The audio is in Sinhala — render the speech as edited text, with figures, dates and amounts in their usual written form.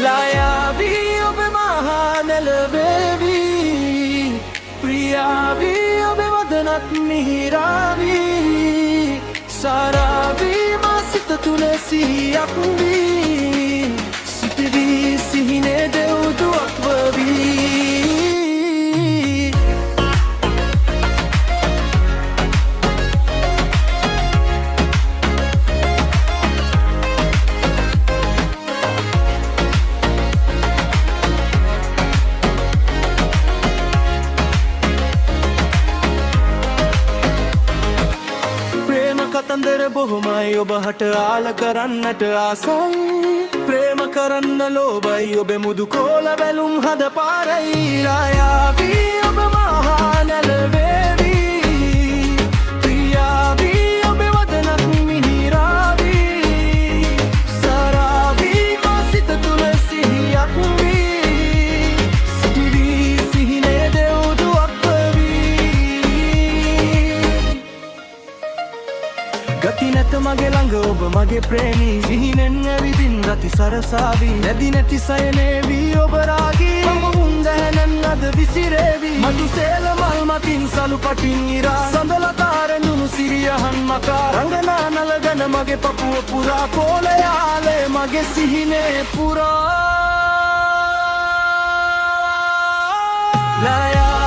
ලායාවි ඔබ මහා නැලවේවි ප්‍රියාවි ඔබ වදනත් මිහිරාවි සාරාවි මා සිත තුළ සිහියක් වී සිටිවී සිහිනේ දෙව්දුවක් වවී කතන්දර බොහොමයි ඔබ හට ආල කරන්නට ආසයි ප්‍රේම කරන්න ලෝබයි ඔබ මුදු කෝල බැලුම් හද පාරයි රායාවි ඔබ මහා නැලවේවි ප්‍රියාවි ඔබ වදනක් මිහිරාවි සාරාවි මා සිත තුළ සිහියක් වී සිටිවී සිහිනේ දෙව්දුවක් ගති නැත මගේ ළඟ ඔබ මගේ ප්‍රේමී සිහිනෙන් ඇවිදින් රති සරසාවී නැදි නැති සයනේවී ඔබ රාගී මම හුන්දැහැනන් අද විසිරේවී මතු සේල මල් මතින් සලු පටින් ඉරා සඳලතාරැඳුණු සිරියහන් මකා රඟනා නලගන මගේ පපුුව පුරා කෝලයාලේ මගේ සිහිනේ පුරා ලායා